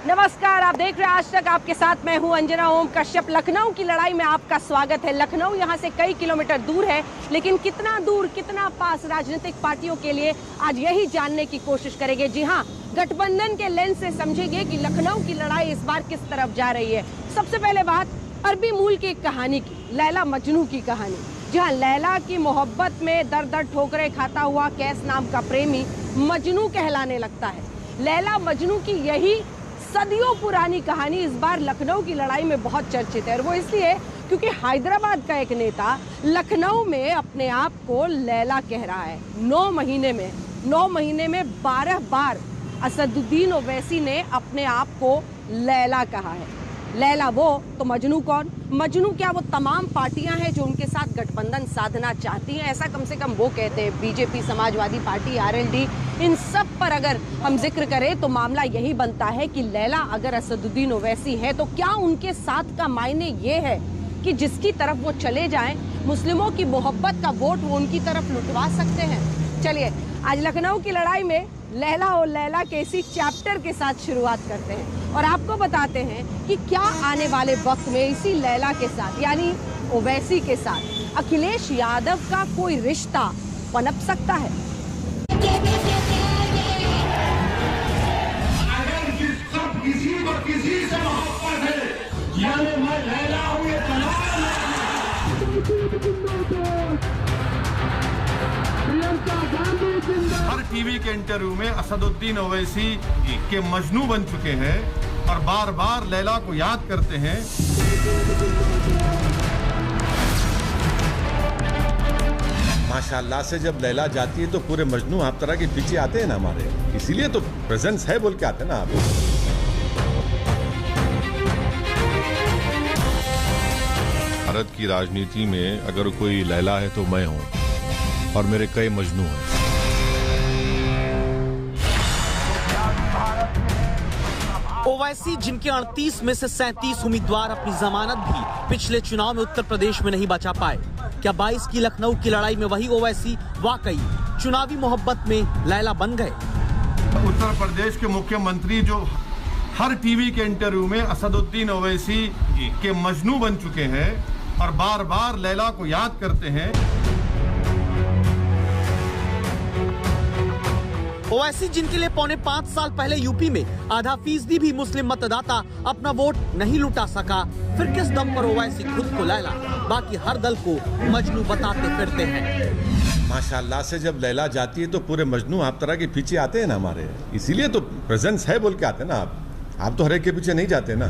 नमस्कार, आप देख रहे हैं आज तक। आपके साथ मैं हूं अंजना ओम कश्यप। लखनऊ की लड़ाई में आपका स्वागत है। लखनऊ यहां से कई किलोमीटर दूर है, लेकिन कितना दूर कितना पास, राजनीतिक पार्टियों के लिए आज यही जानने की कोशिश करेंगे। जी हां, गठबंधन के लेंस से समझेंगे कि लखनऊ की लड़ाई इस बार किस तरफ जा रही है। सबसे पहले बात अरबी मूल की एक कहानी की, लैला मजनू की कहानी। जी हाँ, लैला की मोहब्बत में दर दर ठोकरें खाता हुआ कैस नाम का प्रेमी मजनू कहलाने लगता है। लैला मजनू की यही सदियों पुरानी कहानी इस बार लखनऊ की लड़ाई में बहुत चर्चित है, और वो इसलिए क्योंकि हैदराबाद का एक नेता लखनऊ में अपने आप को लैला कह रहा है। 9 महीने में 12 बार असदुद्दीन ओवैसी ने अपने आप को लैला कहा है। लैला वो तो मजनू कौन? मजनू क्या वो तमाम पार्टियां हैं जो उनके साथ गठबंधन साधना चाहती हैं? ऐसा कम से कम वो कहते हैं। बीजेपी, समाजवादी पार्टी, आरएलडी, इन सब पर अगर हम जिक्र करें तो मामला यही बनता है कि लैला अगर असदुद्दीन ओवैसी है तो क्या उनके साथ का मायने ये है कि जिसकी तरफ वो चले जाएं, मुस्लिमों की मोहब्बत का वोट वो उनकी तरफ लुटवा सकते हैं? चलिए आज लखनऊ की लड़ाई में लैला और लैला के इसी चैप्टर के साथ शुरुआत करते हैं और आपको बताते हैं कि क्या आने वाले वक्त में इसी लैला के साथ यानी ओवैसी के साथ अखिलेश यादव का कोई रिश्ता पनप सकता है। अगर किसी को किसी से मोहब्बत है, यानी मैं लैला हूं, ये हर टीवी के इंटरव्यू में असदुद्दीन ओवैसी के मजनू बन चुके हैं और बार बार लैला को याद करते हैं। माशाल्लाह से जब लैला जाती है तो पूरे मजनू आप तरह के पीछे आते हैं ना हमारे, इसीलिए तो प्रेजेंस है बोल के आते हैं ना आप। भारत की राजनीति में अगर कोई लैला है तो मैं हूं और मेरे कई मजनू हैं। ओवैसी जिनके 38 में से 37 उम्मीदवार अपनी जमानत भी पिछले चुनाव में उत्तर प्रदेश में नहीं बचा पाए, क्या 22 की लखनऊ की लड़ाई में वही ओवैसी वाकई चुनावी मोहब्बत में लैला बन गए? उत्तर प्रदेश के मुख्यमंत्री जो हर टीवी के इंटरव्यू में असदुद्दीन ओवैसी के मजनू बन चुके हैं और बार बार लैला को याद करते हैं। ओवैसी जिनके लिए पौने 5 साल पहले यूपी में आधा फीसदी भी मुस्लिम मतदाता अपना वोट नहीं लुटा सका, फिर किस दम पर ओवैसी खुद को लैला बाकी हर दल को मजनू बताते फिरते हैं? माशाल्लाह से जब लैला जाती है तो पूरे मजनू आप तरह के पीछे आते हैं ना हमारे, इसीलिए तो प्रेजेंस है बोल के आते हैं ना आप तो हर एक के पीछे नहीं जाते ना।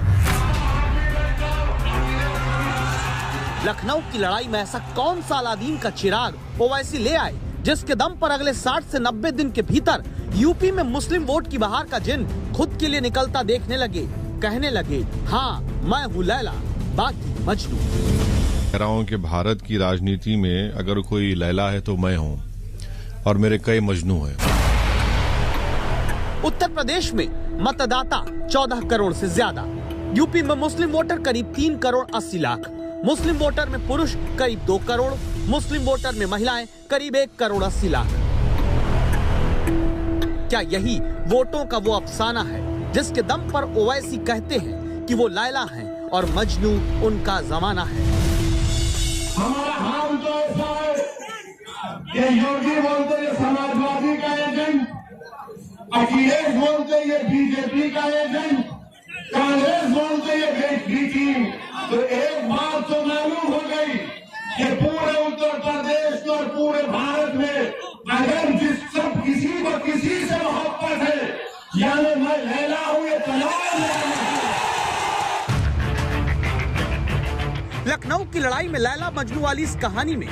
लखनऊ की लड़ाई में ऐसा कौन सा अलादीन का चिराग ओवैसी ले आए जिसके दम पर अगले 60 से 90 दिन के भीतर यूपी में मुस्लिम वोट की बहार का जिन खुद के लिए निकलता देखने लगे, कहने लगे, हाँ मैं हूँ लैला बाकी मजनू। कह रहा हूं कि भारत की राजनीति में अगर कोई लैला है तो मैं हूं और मेरे कई मजनू हैं। उत्तर प्रदेश में मतदाता 14 करोड़ से ज्यादा, यूपी में मुस्लिम वोटर करीब 3 करोड़ 80 लाख, मुस्लिम वोटर में पुरुष करीब 2 करोड़, मुस्लिम वोटर में महिलाएं करीब 1 करोड़ 80 लाख। क्या यही वोटों का वो अफसाना है जिसके दम पर ओवैसी कहते हैं कि वो लैला हैं और मजनू उनका जमाना है? हमारा हाल तो ऐसा है कि योगी बोलते ये समाजवादी का एजेंट, अखिलेश बोलते ये बीजेपी का एजेंट, कांग्रेस बोलते ये बी टीम। तो एक बात तो मालूम हो गई कि पूरे उत्तर प्रदेश और पूरे भारत में अगर किसी को किसी से मोहब्बत है, यानी मैं लैला हूं, ये लखनऊ की लड़ाई में लैला मजनू वाली इस कहानी में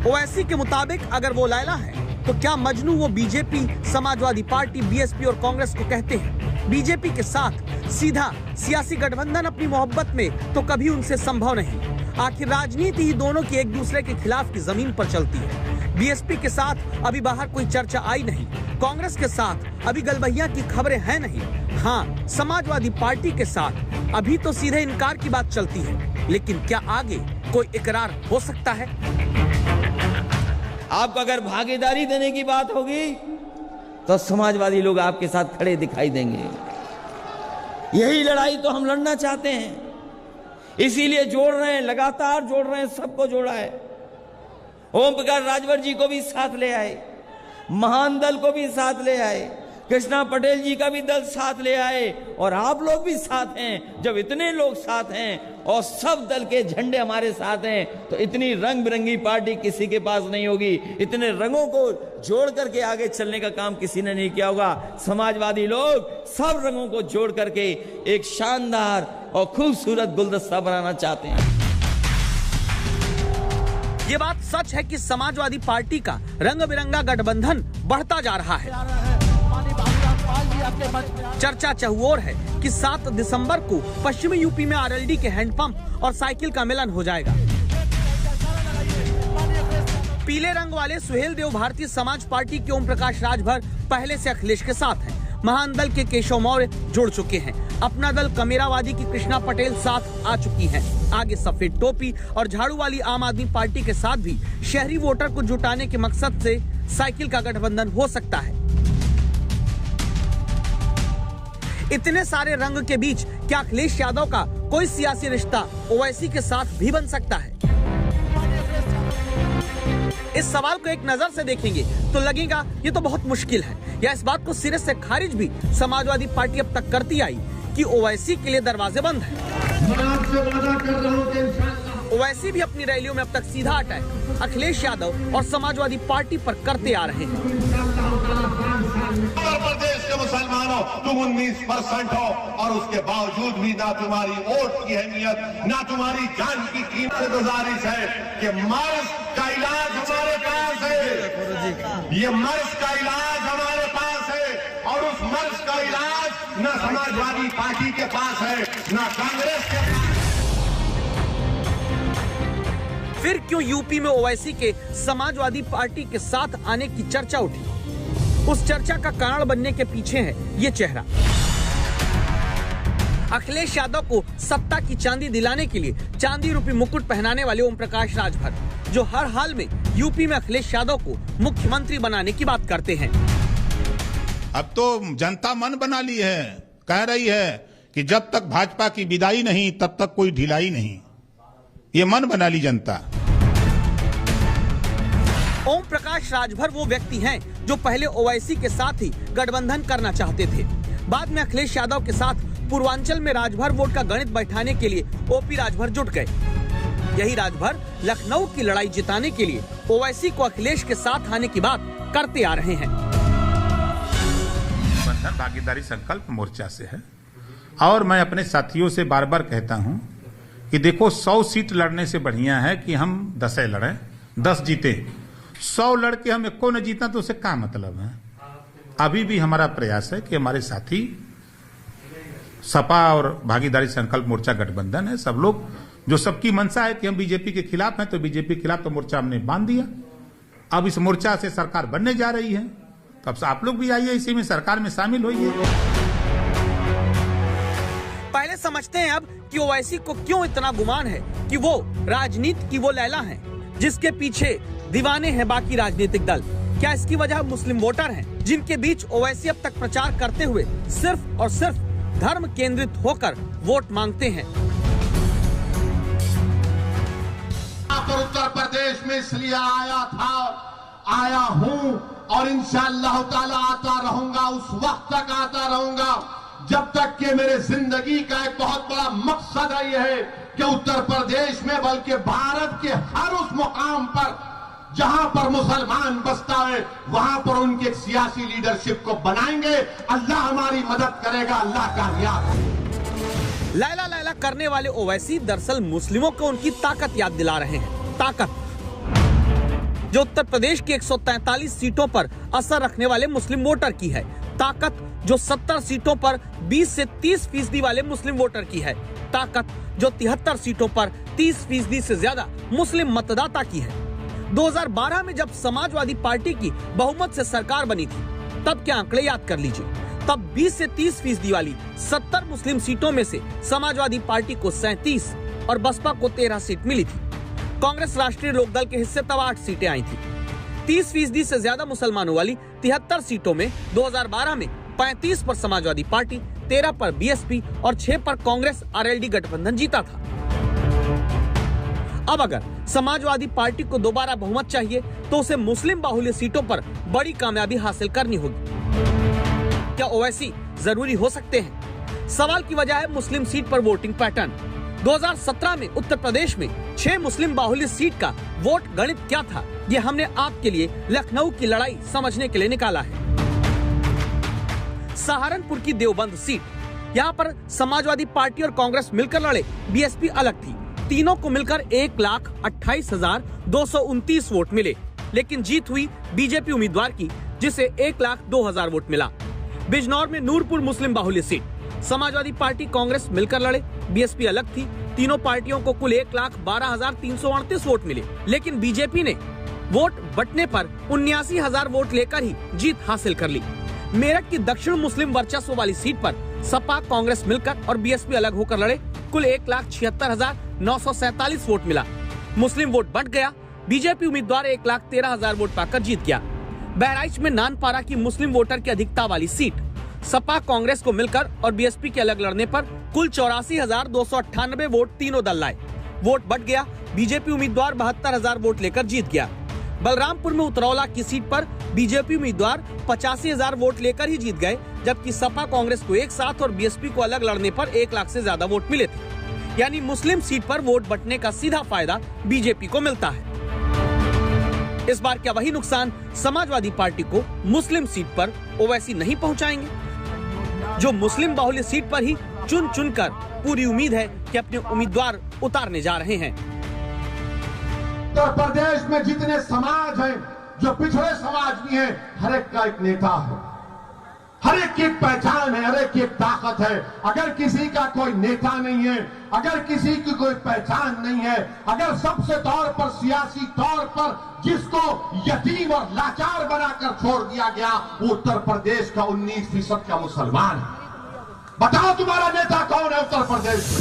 ओवैसी के मुताबिक अगर वो लैला है तो क्या मजनू वो बीजेपी, समाजवादी पार्टी, बीएसपी और कांग्रेस को कहते हैं? बीजेपी के साथ सीधा सियासी गठबंधन अपनी मोहब्बत में तो कभी उनसे संभव नहीं। आखिर राजनीति ही दोनों की एक दूसरे के खिलाफ की जमीन पर चलती है। बीएसपी के साथ अभी बाहर कोई चर्चा आई नहीं, कांग्रेस के साथ अभी गलबहिया की खबरें हैं नहीं। हाँ, समाजवादी पार्टी के साथ अभी तो सीधे इनकार की बात चलती है, लेकिन क्या आगे कोई इकरार हो सकता है? आपको अगर भागीदारी देने की बात होगी तो समाजवादी लोग आपके साथ खड़े दिखाई देंगे, यही लड़ाई तो हम लड़ना चाहते हैं, इसीलिए जोड़ रहे हैं, लगातार जोड़ रहे हैं, सबको जोड़ा है। ओम प्रकाश राजभर जी को भी साथ ले आए, महान दल को भी साथ ले आए, कृष्णा पटेल जी का भी दल साथ ले आए, और आप लोग भी साथ हैं। जब इतने लोग साथ हैं और सब दल के झंडे हमारे साथ हैं, तो इतनी रंग बिरंगी पार्टी किसी के पास नहीं होगी। इतने रंगों को जोड़ करके आगे चलने का काम किसी ने नहीं किया होगा। समाजवादी लोग सब रंगों को जोड़ करके एक शानदार और खूबसूरत गुलदस्ता बनाना चाहते हैं। ये बात सच है कि समाजवादी पार्टी का रंग बिरंगा गठबंधन बढ़ता जा रहा है। चर्चा चहुओर है कि 7 दिसंबर को पश्चिमी यूपी में आरएलडी के हैंडपंप और साइकिल का मिलन हो जाएगा। पीले रंग वाले सुहेल देव भारतीय समाज पार्टी के ओम प्रकाश राजभर पहले से अखिलेश के साथ हैं। महान दल के केशव मौर्य जुड़ चुके हैं। अपना दल कमेरावादी की कृष्णा पटेल साथ आ चुकी हैं। आगे सफेद टोपी और झाड़ू वाली आम आदमी पार्टी के साथ भी शहरी वोटर को जुटाने के मकसद से साइकिल का गठबंधन हो सकता है। इतने सारे रंग के बीच क्या अखिलेश यादव का कोई सियासी रिश्ता ओवैसी के साथ भी बन सकता है? इस सवाल को एक नजर से देखेंगे तो लगेगा ये तो बहुत मुश्किल है, या इस बात को सिरे से खारिज भी समाजवादी पार्टी अब तक करती आई कि ओवैसी के लिए दरवाजे बंद हैं। मैं आपसे वादा कर रहा हूं कि इंशाअल्लाह ओवैसी भी अपनी रैलियों में अब तक सीधा अटैक अखिलेश यादव और समाजवादी पार्टी पर करते आ रहे हैं। उत्तर प्रदेश के मुसलमानों, तुम 19% हो और उसके बावजूद भी ना तुम्हारी वोट की अहमियत, ना तुम्हारी जान की कीमत। से गुजारिश है कि मर्ज का इलाज हमारे पास है, ये मर्ज का इलाज हमारे पास है, और उस मर्ज का इलाज न समाजवादी पार्टी के पास है, न कांग्रेस के पास। फिर क्यों यूपी में ओवैसी के समाजवादी पार्टी के साथ आने की चर्चा उठी? उस चर्चा का कारण बनने के पीछे है ये चेहरा। अखिलेश यादव को सत्ता की चांदी दिलाने के लिए चांदी रूपी मुकुट पहनाने वाले ओम प्रकाश राजभर, जो हर हाल में यूपी में अखिलेश यादव को मुख्यमंत्री बनाने की बात करते हैं। अब तो जनता मन बना ली है, कह रही है कि जब तक भाजपा की विदाई नहीं तब तक कोई ढिलाई नहीं। ये मन बना ली जनता। ओम प्रकाश राजभर वो व्यक्ति हैं जो पहले ओवैसी के साथ ही गठबंधन करना चाहते थे। बाद में अखिलेश यादव के साथ पूर्वांचल में राजभर वोट का गणित बैठाने के लिए ओपी राजभर जुट गए। यही राजभर लखनऊ की लड़ाई जिताने के लिए ओवैसी को अखिलेश के साथ आने की बात करते आ रहे हैं। बंधन भागीदारी संकल्प मोर्चा से है, और मैं अपने साथियों से बार बार कहता हूं कि देखो 100 सीट लड़ने से बढ़िया है कि हम 10 लड़ें, 10 जीते। 100 लड़के हम एको न जीतना तो उससे क्या मतलब है? अभी भी हमारा प्रयास है कि हमारे साथी सपा और भागीदारी संकल्प मोर्चा गठबंधन है, सब लोग, जो सबकी मंशा है कि हम बीजेपी के खिलाफ हैं, तो बीजेपी के खिलाफ तो मोर्चा हमने बांध दिया। अब इस मोर्चा से सरकार बनने जा रही है, तो अब आप लोग भी आइए, इसी में सरकार में शामिल होइए। पहले समझते हैं अब कि ओवैसी को क्यों इतना गुमान है कि वो राजनीति की वो लैला है जिसके पीछे दीवाने हैं बाकी राजनीतिक दल। क्या इसकी वजह मुस्लिम वोटर हैं, जिनके बीच ओवैसी अब तक प्रचार करते हुए सिर्फ और सिर्फ धर्म केंद्रित होकर वोट मांगते हैं? उत्तर प्रदेश में इसलिए आया हूं और इंशाअल्लाह ताला आता रहूंगा, उस वक्त तक आता रहूंगा जब तक कि मेरे जिंदगी का एक बहुत बड़ा मकसद है कि उत्तर प्रदेश में बल्कि भारत के हर उस मुकाम पर जहां पर मुसलमान बसता है वहां पर उनके सियासी लीडरशिप को बनाएंगे। अल्लाह हमारी मदद करेगा, अल्लाह कामयाब। लैला लैला करने वाले ओवैसी दरअसल मुस्लिमों को उनकी ताकत याद दिला रहे हैं। ताकत जो उत्तर प्रदेश की 143 सीटों पर असर रखने वाले मुस्लिम वोटर की है। ताकत जो 70 सीटों पर 20 से 30% वाले मुस्लिम वोटर की है। ताकत जो 73 सीटों पर 30% से ज्यादा मुस्लिम मतदाता की है। 2012 में जब समाजवादी पार्टी की बहुमत से सरकार बनी थी, तब के आंकड़े याद कर लीजिए। तब 20 से 30% वाली 70 मुस्लिम सीटों में से समाजवादी पार्टी को 37 और बसपा को 13 सीट मिली थी। कांग्रेस राष्ट्रीय लोकदल के हिस्से तब 8 सीटें आई थी। 30% से ज्यादा मुसलमानों वाली 73 सीटों में 2012 में 35 पर समाजवादी पार्टी, 13 पर बीएसपी और 6 पर कांग्रेस आरएलडी गठबंधन जीता था। अब अगर समाजवादी पार्टी को दोबारा बहुमत चाहिए तो उसे मुस्लिम बाहुल्य सीटों पर बड़ी कामयाबी हासिल करनी होगी। क्या ओवैसी जरूरी हो सकते हैं? सवाल की वजह है मुस्लिम सीट पर वोटिंग पैटर्न। 2017 में उत्तर प्रदेश में 6 मुस्लिम बाहुल्य सीट का वोट गणित क्या था, ये हमने आपके लिए लखनऊ की लड़ाई समझने के लिए निकाला है। सहारनपुर की देवबंद सीट, यहाँ पर समाजवादी पार्टी और कांग्रेस मिलकर लड़े, बीएसपी अलग थी। तीनों को मिलकर 1,28,229 वोट मिले, लेकिन जीत हुई बीजेपी उम्मीदवार की, जिसे 1,02,000 वोट मिला। बिजनौर में नूरपुर मुस्लिम बाहुल्य सीट, समाजवादी पार्टी कांग्रेस मिलकर लड़े, बीएसपी अलग थी। तीनों पार्टियों को कुल 1,12,338 वोट मिले, लेकिन बीजेपी ने वोट बंटने पर 79,000 वोट लेकर ही जीत हासिल कर ली। मेरठ की दक्षिण मुस्लिम वर्चस्व वाली सीट पर सपा कांग्रेस मिलकर और बीएसपी अलग होकर लड़े, कुल 1,76,947 वोट मिला। मुस्लिम वोट बंट गया, बीजेपी उम्मीदवार 1,13,000 वोट पाकर जीत गया। बहराइच में नानपारा की मुस्लिम वोटर की अधिकता वाली सीट, सपा कांग्रेस को मिलकर और बीएसपी के अलग लड़ने पर कुल 84,298 वोट तीनों दल लाए। वोट बंट गया, बीजेपी उम्मीदवार 72,000 वोट लेकर जीत गया। बलरामपुर में उतरौला की सीट पर बीजेपी उम्मीदवार 85,000 वोट लेकर ही जीत गए, जबकि सपा कांग्रेस को एक साथ और बीएसपी को अलग लड़ने पर 1 लाख से ज्यादा वोट मिले थे। यानी मुस्लिम सीट पर वोट बंटने का सीधा फायदा बीजेपी को मिलता है। इस बार क्या वही नुकसान समाजवादी पार्टी को मुस्लिम सीट पर ओवैसी नहीं पहुंचाएंगे, जो मुस्लिम बाहुल्य सीट पर ही चुन चुनकर पूरी उम्मीद है कि अपने उम्मीदवार उतारने जा रहे हैं। उत्तर प्रदेश में जितने समाज हैं, जो पिछड़े समाज भी हैं, हर एक का एक नेता है, हर एक की एक पहचान है, हर एक की एक ताकत है। अगर किसी का कोई नेता नहीं है, अगर किसी की कोई पहचान नहीं है, अगर सबसे तौर पर सियासी तौर पर जिसको यतीम और लाचार बनाकर छोड़ दिया गया, वो उत्तर प्रदेश का 19% का मुसलमान है। बताओ तुम्हारा नेता कौन है उत्तर प्रदेश में?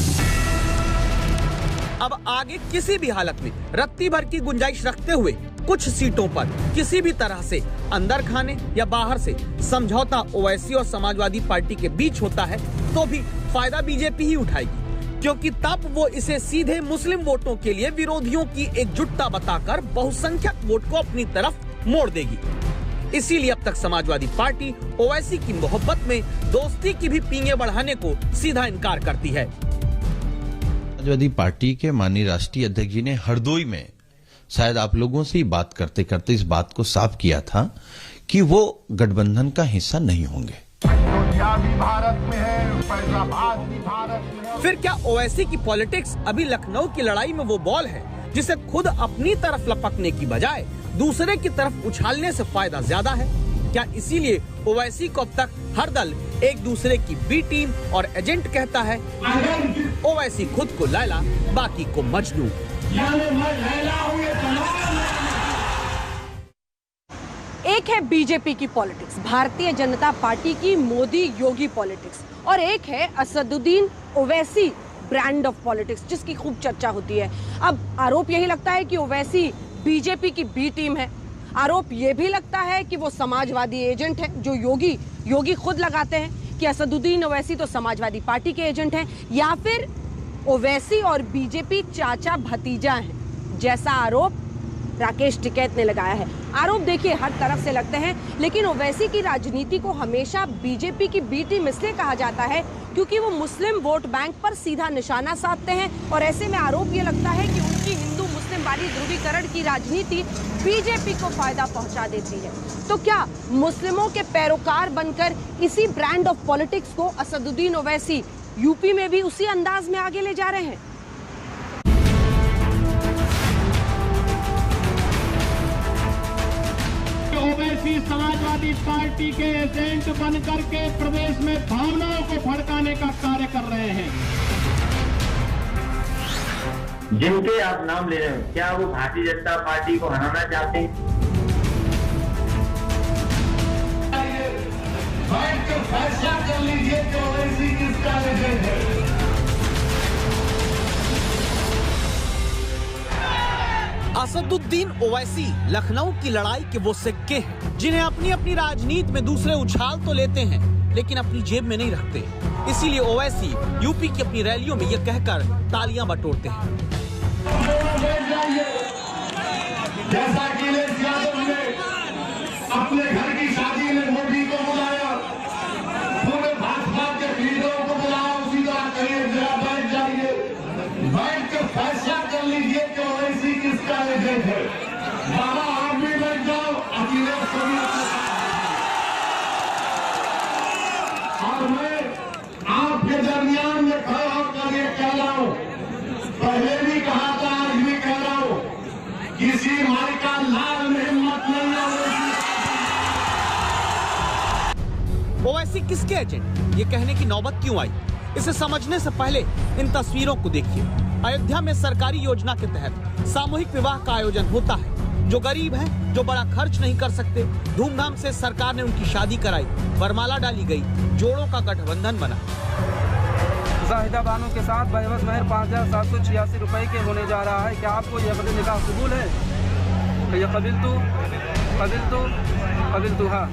अब आगे किसी भी हालत में रत्ती भर की गुंजाइश रखते हुए कुछ सीटों पर किसी भी तरह से अंदर खाने या बाहर से समझौता ओवैसी और समाजवादी पार्टी के बीच होता है तो भी फायदा बीजेपी ही उठाएगी, क्योंकि तब वो इसे सीधे मुस्लिम वोटों के लिए विरोधियों की एकजुटता बताकर बहुसंख्यक वोट को अपनी तरफ मोड़ देगी। इसीलिए अब तक समाजवादी पार्टी ओवैसी की मोहब्बत में दोस्ती की भी पींगे बढ़ाने को सीधा इनकार करती है। समाजवादी पार्टी के माननीय राष्ट्रीय अध्यक्ष जी ने हरदोई में शायद आप लोगों से ही बात करते करते इस बात को साफ किया था कि वो गठबंधन का हिस्सा नहीं होंगे। अयोध्या भी भारत में है, फैजाबाद भी भारत में है। फिर क्या ओवैसी की पॉलिटिक्स अभी लखनऊ की लड़ाई में वो बॉल है जिसे खुद अपनी तरफ लपकने की बजाय दूसरे की तरफ उछालने से फायदा ज्यादा है? क्या इसीलिए ओवैसी को अब तक हर दल एक दूसरे की बी टीम और एजेंट कहता है? ओवैसी खुद को लैला, बाकी को मजनू। एक है बीजेपी की पॉलिटिक्स, भारतीय जनता पार्टी की मोदी योगी पॉलिटिक्स, और एक है Asaduddin Owaisi brand of politics, जिसकी खूब चर्चा होती है। अब आरोप यही लगता है कि ओवैसी बीजेपी की बी टीम है। आरोप ये भी लगता है कि वो समाजवादी एजेंट है, जो योगी खुद लगाते हैं कि असदुद्दीन ओवैसी तो समाजवादी पार्टी के एजेंट हैं, या फिर ओवैसी और बीजेपी चाचा भतीजा हैं, जैसा आरोप राकेश टिकैत ने लगाया है। आरोप देखिए हर तरफ से लगते हैं, लेकिन ओवैसी की राजनीति को हमेशा बीजेपी की बी टीम इसलिए कहा जाता है क्योंकि वो मुस्लिम वोट बैंक पर सीधा निशाना साधते हैं, और ऐसे में आरोप ये लगता है कि उनकी हिंदू मुस्लिम वाली ध्रुवीकरण की राजनीति बीजेपी को फायदा पहुंचा देती है। तो क्या मुस्लिमों के पैरोकार बनकर इसी ब्रांड ऑफ पॉलिटिक्स को असदुद्दीन ओवैसी यूपी में भी उसी अंदाज में आगे ले जा रहे हैं? ओवैसी समाजवादी पार्टी के एजेंट बन करके प्रदेश में भावनाओं को भड़काने का कार्य कर रहे हैं। जिनके आप नाम ले रहे हैं, क्या वो भारतीय जनता पार्टी को हराना चाहते हैं? फैसला कर लीजिए कि ओवैसी किसका एजेंट है। असदुद्दीन ओवैसी लखनऊ की लड़ाई के वो सिक्के हैं जिन्हें अपनी अपनी राजनीति में दूसरे उछाल तो लेते हैं, लेकिन अपनी जेब में नहीं रखते। इसीलिए ओवैसी यूपी की अपनी रैलियों में ये कहकर तालियां बटोरते हैं। जैसा अखिलेश यादव ने अपने घर की शादी में मोदी को बुलाया, पूरे भाजपा के लीडरों को बुलाया, उसी तरह करिए, जरा बैठ जाइए, बैठ कर फैसला कर लीजिए कि ओवैसी किसका एजेंट है। बाबा आप भी बैठ जाओ, अखिलेश को भी। और मैं आपके दरमियान में खड़ा होकर ये कह रहा हूं, पहले भी कहा था, आज भी कह रहा हूं, किसी माई का लाल में हिम्मत नहीं है। ओवैसी किसके एजेंट, ये कहने की नौबत क्यों आई? इसे समझने से पहले इन तस्वीरों को देखिए। अयोध्या में सरकारी योजना के तहत सामूहिक विवाह का आयोजन होता है। जो गरीब हैं, जो बड़ा खर्च नहीं कर सकते, धूमधाम से सरकार ने उनकी शादी कराई, वरमाला डाली गई, जोड़ों का गठबंधन बना। जाहिदा बानो के साथ बहवस महर 5,786 रुपए के होने जा रहा है। क्या आपको यह बदल निकाह कबूल है? तो ये कबिल तू हाँ।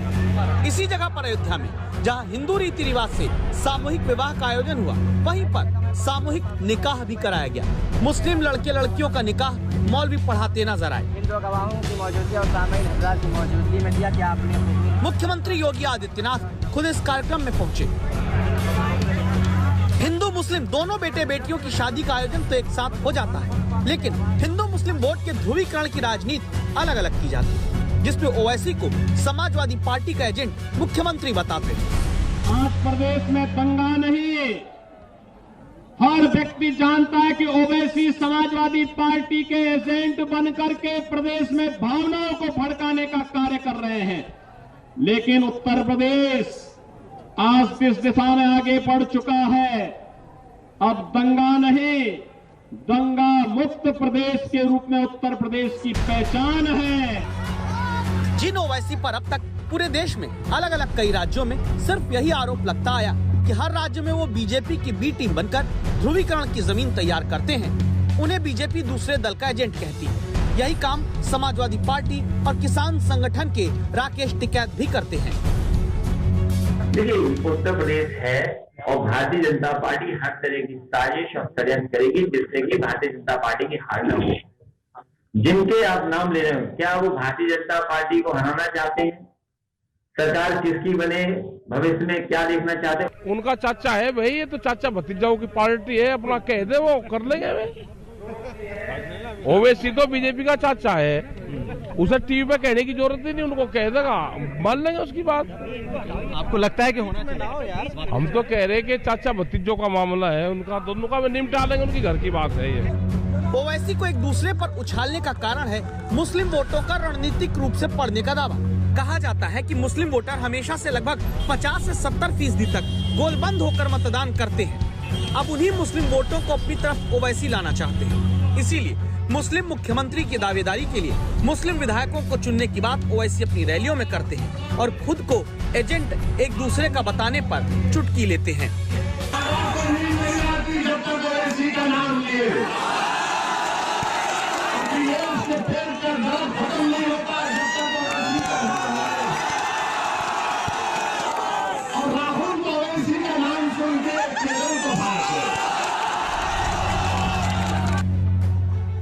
इसी जगह पर अयोध्या में जहां हिंदू रीति रिवाज से सामूहिक विवाह का आयोजन हुआ, वहीं पर सामूहिक निकाह भी कराया गया। मुस्लिम लड़के लड़कियों का निकाह मौलवी पढ़ाते नजर आए। हिंदू गवाहों की मौजूदगी और सामईन हज़रात की मौजूदगी में दिया। क्या आपने मुख्यमंत्री योगी आदित्यनाथ खुद इस कार्यक्रम में पहुंचे। हिंदू मुस्लिम दोनों बेटे बेटियों की शादी का आयोजन तो एक साथ हो जाता है, लेकिन हिंदू मुस्लिम वोट के ध्रुवीकरण की राजनीति अलग अलग की जाती है, जिसमें ओवैसी को समाजवादी पार्टी का एजेंट मुख्यमंत्री बताते हैं। आज प्रदेश में दंगा नहीं, हर व्यक्ति जानता है कि ओवैसी समाजवादी पार्टी के एजेंट बन करके प्रदेश में भावनाओं को भड़काने का कार्य कर रहे हैं। लेकिन उत्तर प्रदेश आज इस दिशा में आगे बढ़ चुका है। अब दंगा नहीं, दंगा मुक्त प्रदेश के रूप में उत्तर प्रदेश की पहचान है। जिन ओवैसी पर अब तक पूरे देश में अलग अलग कई राज्यों में सिर्फ यही आरोप लगता आया कि हर राज्य में वो बीजेपी की बी टीम बनकर ध्रुवीकरण की जमीन तैयार करते हैं, उन्हें बीजेपी दूसरे दल का एजेंट कहती है। यही काम समाजवादी पार्टी और किसान संगठन के राकेश टिकैत भी करते हैं। देखिए, उत्तर प्रदेश है और भारतीय जनता पार्टी हर तरह की साजिश और षड्यंत्र करेगी जिससे कि भारतीय जनता पार्टी की हार न हो। जिनके आप नाम ले रहे हो, क्या वो भारतीय जनता पार्टी को हराना चाहते हैं? सरकार किसकी बने, भविष्य में क्या देखना चाहते हैं? उनका चाचा है भाई, ये तो चाचा भतीजाओं की पार्टी है, अपना कह दे वो कर लेंगे वे। ओवैसी तो बीजेपी का चाचा है, उसे टीवी पे कहने की जरूरत ही नहीं, उनको कह देगा, मान लेंगे उसकी बात। आपको लगता है कि होना चाहिए यार? हम तो कह रहे हैं कि चाचा भतीजों का मामला है, उनका दोनों का निपटा लेंगे, उनकी घर की बात है ये। ओवैसी को एक दूसरे पर उछालने का कारण है मुस्लिम वोटों का रणनीतिक रूप से पढ़ने का दावा। कहा जाता है कि मुस्लिम वोटर हमेशा से लगभग 50 से 70% तक गोलबंद होकर मतदान करते हैं। अब उन्हीं मुस्लिम वोटों को अपनी तरफ ओवैसी लाना चाहते हैं। इसीलिए मुस्लिम मुख्यमंत्री की दावेदारी के लिए मुस्लिम विधायकों को चुनने की बात ओवैसी अपनी रैलियों में करते हैं और खुद को एजेंट एक दूसरे का बताने पर चुटकी लेते हैं।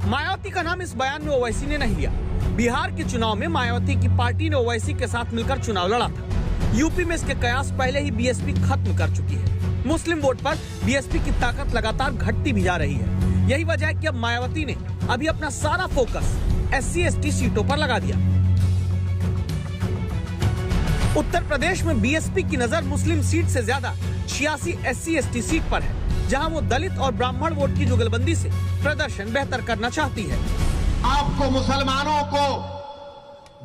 मायावती का नाम इस बयान में ओवैसी ने नहीं लिया। बिहार के चुनाव में मायावती की पार्टी ने ओवैसी के साथ मिलकर चुनाव लड़ा था। यूपी में इसके कयास पहले ही बीएसपी खत्म कर चुकी है। मुस्लिम वोट पर बीएसपी की ताकत लगातार घटती भी जा रही है। यही वजह है कि अब मायावती ने अभी अपना सारा फोकस SC/ST सीटों पर लगा दिया। उत्तर प्रदेश में बीएसपी की नजर मुस्लिम सीट से ज्यादा 86 SC/ST सीट पर है, जहां वो दलित और ब्राह्मण वोट की जुगलबंदी से प्रदर्शन बेहतर करना चाहती है। आपको मुसलमानों को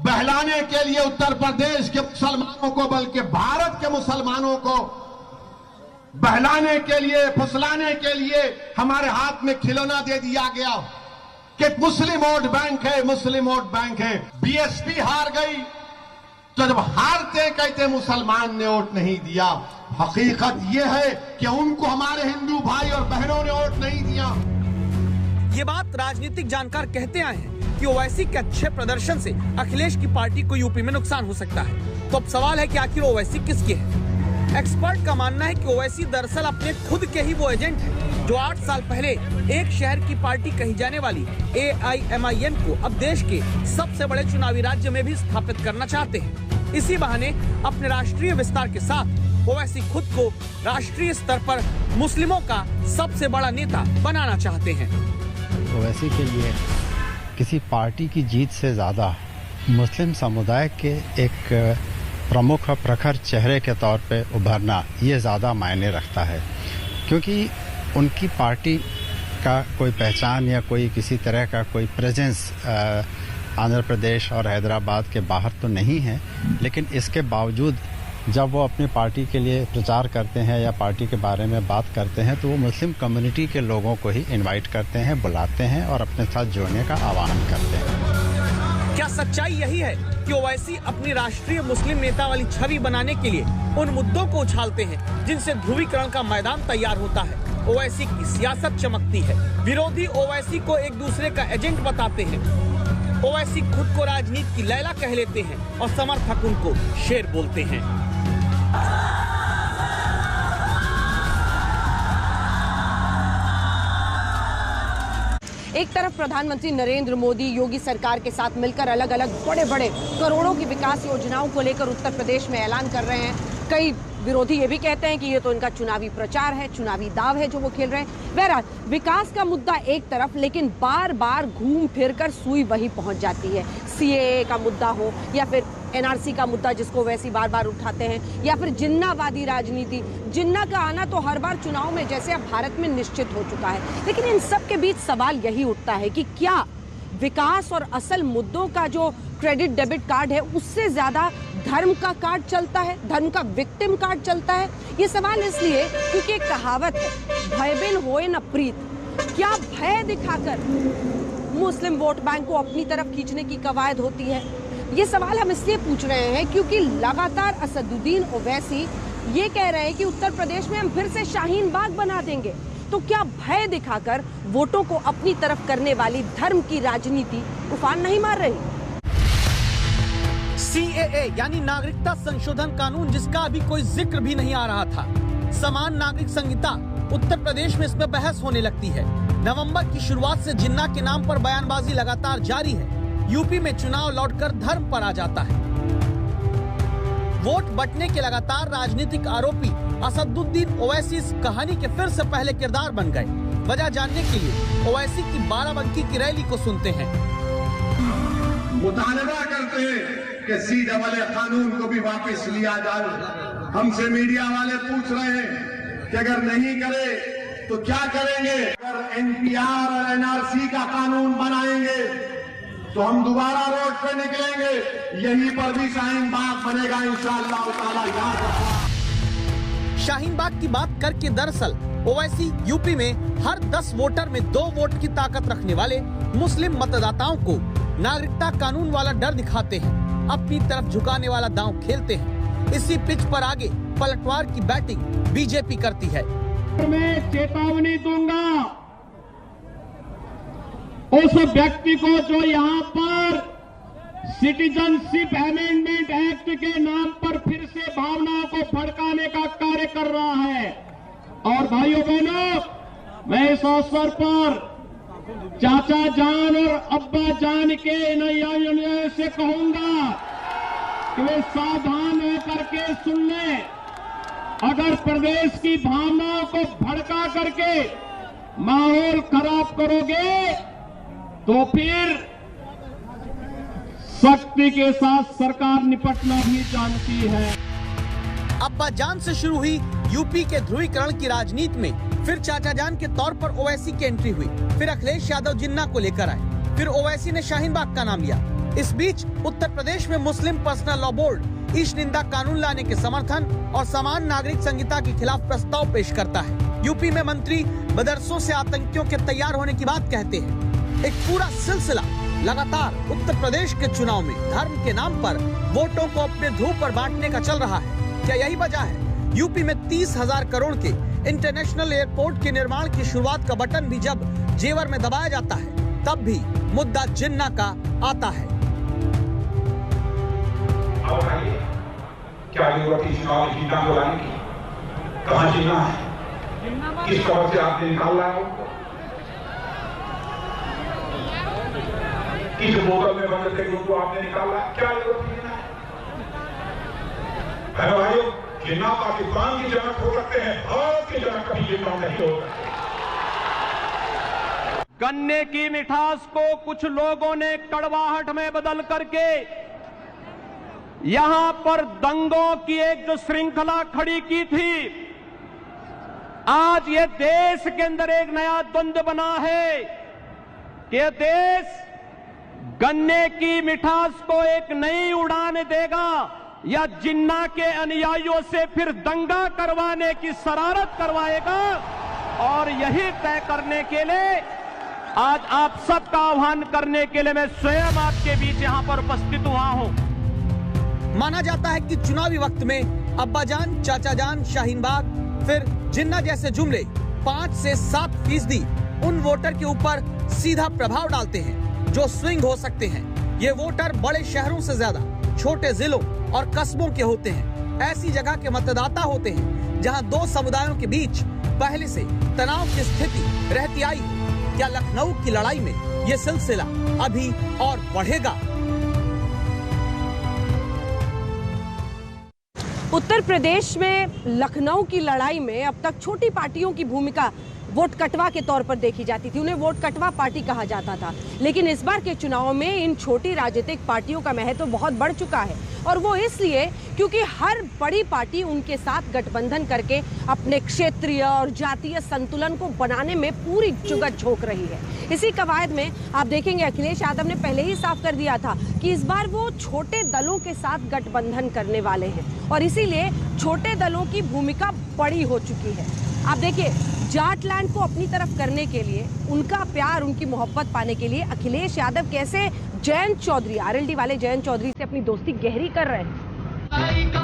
बहलाने के लिए उत्तर प्रदेश के मुसलमानों को, बल्कि भारत के मुसलमानों को बहलाने के लिए, फुसलाने के लिए हमारे हाथ में खिलौना दे दिया गया कि मुस्लिम वोट बैंक है, मुस्लिम वोट बैंक है। बीएसपी हार गई तो जब हारते कहते मुसलमान ने वोट नहीं दिया। हकीकत यह है कि उनको हमारे हिंदू भाई और बहनों ने वोट नहीं दिया। ये बात राजनीतिक जानकार कहते आए हैं कि ओवैसी के अच्छे प्रदर्शन से अखिलेश की पार्टी को यूपी में नुकसान हो सकता है। तो अब सवाल है कि आखिर ओवैसी किसके है? एक्सपर्ट का मानना है कि ओवैसी दरअसल अपने खुद के ही वो एजेंट हैं जो 8 साल पहले एक शहर की पार्टी कही जाने वाली AIMIM को अब देश के सबसे बड़े चुनावी राज्य में भी स्थापित करना चाहते हैं। इसी बहाने अपने राष्ट्रीय विस्तार के साथ ओवैसी खुद को राष्ट्रीय स्तर पर मुस्लिमों का सबसे बड़ा नेता बनाना चाहते हैं। ओवैसी के लिए किसी पार्टी की जीत से ज्यादा मुस्लिम समुदाय के एक प्रमुख प्रखर चेहरे के तौर पे उभरना ये ज़्यादा मायने रखता है, क्योंकि उनकी पार्टी का कोई पहचान या कोई किसी तरह का कोई प्रेजेंस आंध्र प्रदेश और हैदराबाद के बाहर तो नहीं है, लेकिन इसके बावजूद जब वो अपनी पार्टी के लिए प्रचार करते हैं या पार्टी के बारे में बात करते हैं तो वो मुस्लिम कम्युनिटी के लोगों को ही इनवाइट करते हैं, बुलाते हैं और अपने साथ जोड़ने का आह्वान करते हैं। क्या सच्चाई यही है कि ओवैसी अपनी राष्ट्रीय मुस्लिम नेता वाली छवि बनाने के लिए उन मुद्दों को उछालते हैं जिनसे ध्रुवीकरण का मैदान तैयार होता है? ओवैसी की सियासत चमकती है, विरोधी ओवैसी को एक दूसरे का एजेंट बताते हैं। ओवैसी खुद को राजनीति की लैला कह लेते हैं और समर्थक उनको शेर बोलते हैं। एक तरफ प्रधानमंत्री नरेंद्र मोदी योगी सरकार के साथ मिलकर अलग अलग बड़े बड़े करोड़ों की विकास योजनाओं को लेकर उत्तर प्रदेश में ऐलान कर रहे हैं। कई विरोधी ये भी कहते हैं कि ये तो इनका चुनावी प्रचार है, चुनावी दाव है जो वो खेल रहे हैं। बहरहाल विकास का मुद्दा एक तरफ, लेकिन बार बार घूम फिर कर सुई वहीं पहुंच जाती है। CAA का मुद्दा हो या फिर NRC का मुद्दा जिसको वैसे बार बार उठाते हैं, या फिर जिन्नावादी राजनीति। जिन्ना का आना तो हर बार चुनाव में जैसे अब भारत में निश्चित हो चुका है, लेकिन इन सब के बीच सवाल यही उठता है कि क्या विकास और असल मुद्दों का जो क्रेडिट डेबिट कार्ड है उससे ज्यादा धर्म का कार्ड चलता है, धर्म का विक्टिम कार्ड चलता है? ये सवाल इसलिए क्योंकि एक कहावत है, भय बिन होए न प्रीत। क्या भय दिखाकर मुस्लिम वोट बैंक को अपनी तरफ खींचने की कवायद होती है? ये सवाल हम इसलिए पूछ रहे हैं क्योंकि लगातार असदुद्दीन ओवैसी ये कह रहे हैं कि उत्तर प्रदेश में हम फिर से शाहीन बाग बना देंगे। तो क्या भय दिखाकर वोटों को अपनी तरफ करने वाली धर्म की राजनीति उफान नहीं मार रही? CAA यानी नागरिकता संशोधन कानून, जिसका अभी कोई जिक्र भी नहीं आ रहा था। समान नागरिक संहिता, उत्तर प्रदेश में इसमें बहस होने लगती है। नवंबर की शुरुआत से जिन्ना के नाम पर बयानबाजी लगातार जारी है। यूपी में चुनाव लौटकर धर्म पर आ जाता है। वोट बंटने के लगातार राजनीतिक आरोपी असदुद्दीन ओवैसी इस कहानी के फिर से पहले किरदार बन गए। वजह जानने के लिए ओवैसी की बाराबंकी की रैली को सुनते हैं। मुतालबा करते हैं कि CAA कानून को भी वापस लिया जाए। हमसे मीडिया वाले पूछ रहे हैं कि अगर नहीं करे तो क्या करेंगे? अगर NPR और NRC का कानून बनाएंगे तो हम दोबारा रोड पे निकलेंगे, यहीं पर भी शाहीन बाग बनेगा इंशाअल्लाह ताला। याद रखना। शाहीन बाग की बात करके दरअसल ओवैसी यूपी में हर 10 वोटर में 2 वोट की ताकत रखने वाले मुस्लिम मतदाताओं को नागरिकता कानून वाला डर दिखाते हैं, अपनी तरफ झुकाने वाला दांव खेलते हैं। इसी पिच पर आगे पलटवार की बैटिंग बीजेपी करती है। मैं चेतावनी दूंगा उस व्यक्ति को जो यहाँ पर सिटीजनशिप अमेंडमेंट एक्ट के नाम पर फिर से भावनाओं को भड़काने का कार्य कर रहा है। और भाइयों बहनों, मैं इस अवसर पर चाचा जान और अब्बा जान के नैया से कहूंगा कि वे सावधान होकर के सुन लें। अगर प्रदेश की भावनाओं को भड़का करके माहौल खराब करोगे तो फिर शक्ति के साथ सरकार निपटना भी जानती है। अब्बा जान से शुरू हुई यूपी के ध्रुवीकरण की राजनीति में, फिर चाचा जान के तौर पर ओवैसी की एंट्री हुई, फिर अखिलेश यादव जिन्ना को लेकर आए, फिर ओवैसी ने शाहीन बाग का नाम लिया। इस बीच उत्तर प्रदेश में मुस्लिम पर्सनल लॉ बोर्ड ईश निंदा कानून लाने के समर्थन और समान नागरिक संहिता के खिलाफ प्रस्ताव पेश करता है। यूपी में मंत्री मदरसों से आतंकियों के तैयार होने की बात कहते हैं। एक पूरा सिलसिला लगातार उत्तर प्रदेश के चुनाव में धर्म के नाम पर वोटों को अपने ध्रुव पर बांटने का चल रहा है। क्या यही वजह है यूपी में 30,000 करोड़ के इंटरनेशनल एयरपोर्ट के निर्माण की शुरुआत का बटन भी जब जेवर में दबाया जाता है तब भी मुद्दा जिन्ना का आता है? क्या जरूरत है चुनाव जीतना बुलाने की? कहाँ जीना है, किस कबर से आपने निकालना है उनको, किस बोतल में बंद करके उनको आपने निकाला, क्या जरूरत है भाइयों। जिन्ना पाकिस्तान की जनक हो सकते हैं, भारत की जनक कभी जिन्ना नहीं हो सकते। गन्ने की मिठास को कुछ लोगों ने कड़वाहट में बदल करके यहां पर दंगों की एक जो श्रृंखला खड़ी की थी, आज ये देश के अंदर एक नया द्वंद्व बना है कि ये देश गन्ने की मिठास को एक नई उड़ान देगा या जिन्ना के अनुयायियों से फिर दंगा करवाने की शरारत करवाएगा। और यही तय करने के लिए आज आप सबका आह्वान करने के लिए मैं स्वयं आपके बीच यहां पर उपस्थित हुआ हूं। माना जाता है कि चुनावी वक्त में अब्बाजान, चाचाजान, शाहीनबाग, फिर जिन्ना जैसे जुमले 5 से 7% उन वोटर के ऊपर सीधा प्रभाव डालते हैं जो स्विंग हो सकते हैं। ये वोटर बड़े शहरों से ज्यादा छोटे जिलों और कस्बों के होते हैं। ऐसी जगह के मतदाता होते हैं जहां दो समुदायों के बीच पहले से तनाव की स्थिति रहती आई। क्या लखनऊ की लड़ाई में ये सिलसिला अभी और बढ़ेगा? उत्तर प्रदेश में लखनऊ की लड़ाई में अब तक छोटी पार्टियों की भूमिका वोट कटवा के तौर पर देखी जाती थी, उन्हें वोट कटवा पार्टी कहा जाता था। लेकिन इस बार के चुनाव में इन छोटी राजनीतिक पार्टियों का महत्व बहुत बढ़ चुका है, और वो इसलिए क्योंकि हर बड़ी पार्टी उनके साथ गठबंधन करके अपने क्षेत्रीय और जातीय संतुलन को बनाने में पूरी जुगत झोंक रही है। इसी कवायद में आप देखेंगे अखिलेश यादव ने पहले ही साफ कर दिया था कि इस बार वो छोटे दलों के साथ गठबंधन करने वाले हैं, और इसीलिए छोटे दलों की भूमिका बड़ी हो चुकी है। आप देखिए, जाटलैंड को अपनी तरफ करने के लिए, उनका प्यार, उनकी मोहब्बत पाने के लिए अखिलेश यादव कैसे जयंत चौधरी, आरएलडी वाले जयंत चौधरी से अपनी दोस्ती गहरी कर रहे हैं।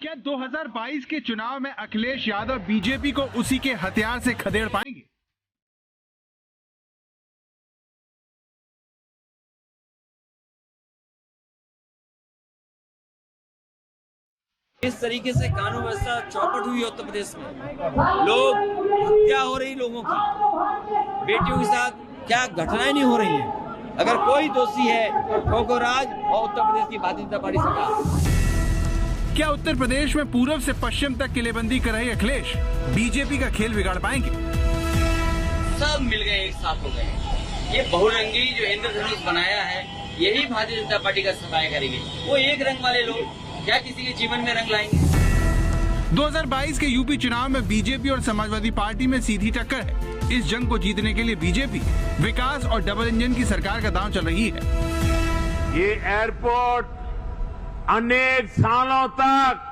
क्या 2022 के चुनाव में अखिलेश यादव बीजेपी को उसी के हथियार से खदेड़ पाएंगे? इस तरीके से कानून व्यवस्था चौपट हुई उत्तर प्रदेश में, लोग हत्या हो रही, लोगों की बेटियों के साथ क्या घटनाएं नहीं हो रही हैं। अगर कोई दोषी है तो राज और उत्तर प्रदेश की भारतीय जनता पार्टी सरकार। क्या उत्तर प्रदेश में पूर्व से पश्चिम तक किलेबंदी कर रहे अखिलेश बीजेपी का खेल बिगाड़ पाएंगे? सब मिल गए, एक साथ हो गए। ये बहुरंगी जो इंद्रधनुष बनाया है, यही भारतीय जनता पार्टी का सफाया करेंगे। वो एक रंग वाले लोग क्या किसी के जीवन में रंग लाएंगे? 2022 के यूपी चुनाव में बीजेपी और समाजवादी पार्टी में सीधी टक्कर है। इस जंग को जीतने के लिए बीजेपी विकास और डबल इंजन की सरकार का दांव चल रही है। ये एयरपोर्ट अनेक सालों तक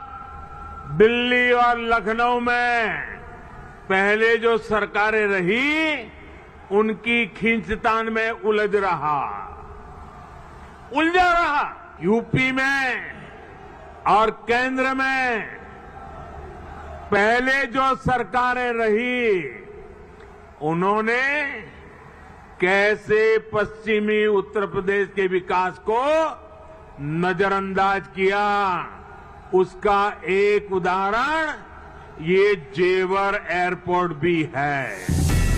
दिल्ली और लखनऊ में पहले जो सरकारें रही, उनकी खींचतान में उलझा रहा। यूपी में और केंद्र में पहले जो सरकारें रही, उन्होंने कैसे पश्चिमी उत्तर प्रदेश के विकास को नजरअंदाज किया, उसका एक उदाहरण ये जेवर एयरपोर्ट भी है।